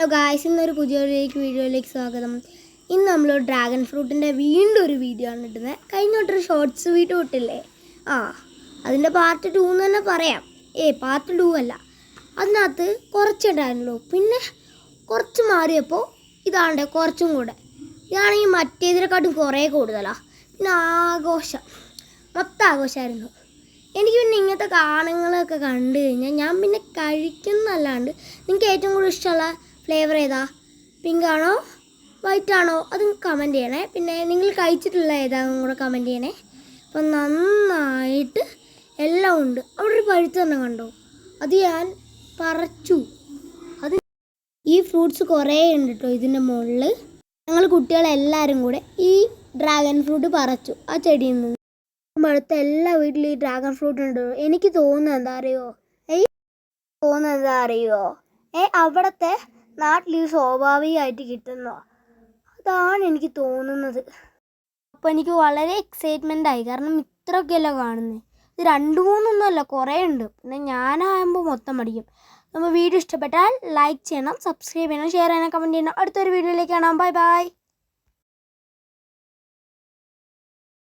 Hello guys, ഇന്നൊരു പുതിയ വീഡിയോയിലേക്ക് സ്വാഗതം. ഇന്ന് നമ്മൾ ഡ്രാഗൺ ഫ്രൂട്ടിൻ്റെ വീണ്ടും ഒരു വീഡിയോ ആണ് ഇടുന്നത്. കഴിഞ്ഞോട്ടൊരു ഷോർട്സ് വീഡിയോ ഇട്ടില്ലേ, അതിൻ്റെ പാർട്ട് 2 എന്ന് തന്നെ പറയാം. പാർട്ട് 2 അല്ല, അതിനകത്ത് കുറച്ചുണ്ടായിരുന്നുള്ളൂ. പിന്നെ കുറച്ച് മാറിയപ്പോൾ ഇതാണ്ട് കുറച്ചും കൂടെ. ഇതാണെങ്കിൽ മറ്റേതിനെക്കാട്ടും കുറേ കൂടുതലാണ്. പിന്നെ മൊത്തം ആഘോഷമായിരുന്നു. എനിക്ക് പിന്നെ ഇങ്ങനത്തെ കാണങ്ങളൊക്കെ കണ്ടു കഴിഞ്ഞാൽ ഞാൻ പിന്നെ കഴിക്കുന്നതല്ലാണ്ട് നിങ്ങൾക്ക് ഏറ്റവും കൂടുതൽ ഇഷ്ടമുള്ള ഫ്ലേവർ ഏതാ? പിങ്ക് ആണോ വൈറ്റ് ആണോ? അത് കമൻറ്റ് ചെയ്യണേ. പിന്നെ നിങ്ങൾ കഴിച്ചിട്ടുള്ള ഏതാണെന്നും കൂടെ കമൻറ്റ് ചെയ്യണേ. അപ്പം നന്നായിട്ട് എല്ലാം ഉണ്ട്. അവിടെ ഒരു പഴുത്ത് തന്നെ കണ്ടോ? അത് ഞാൻ പറിച്ചു. അത് ഈ ഫ്രൂട്ട്സ് കുറേ ഉണ്ട് കേട്ടോ ഇതിൻ്റെ മുകളിൽ. ഞങ്ങൾ കുട്ടികളെല്ലാവരും കൂടെ ഈ ഡ്രാഗൺ ഫ്രൂട്ട് പറിച്ചു ആ ചെടിയിൽ നിന്ന്. അടുത്ത എല്ലാ വീട്ടിലും ഈ ഡ്രാഗൺ ഫ്രൂട്ട് ഉണ്ട്. എനിക്ക് തോന്നുന്നത് എന്താ അറിയോ, അവിടുത്തെ നാട്ടിൽ ഇത് സ്വാഭാവികമായിട്ട് കിട്ടുന്നോ, അതാണ് എനിക്ക് തോന്നുന്നത്. അപ്പോൾ എനിക്ക് വളരെ എക്സൈറ്റ്മെൻ്റ് ആയി. കാരണം ഇത്രയൊക്കെയല്ല കാണുന്നത്. ഇത് 2-3 അല്ല, കുറേ ഉണ്ട്. പിന്നെ ഞാനാകുമ്പോൾ മൊത്തം പഠിക്കും. നമ്മൾ വീഡിയോ ഇഷ്ടപ്പെട്ടാൽ ലൈക്ക് ചെയ്യണം, സബ്സ്ക്രൈബ് ചെയ്യണം, ഷെയർ ചെയ്യണം, കമൻറ്റ് ചെയ്യണം. അടുത്തൊരു വീഡിയോയിലേക്ക് കാണാം. Bye bye.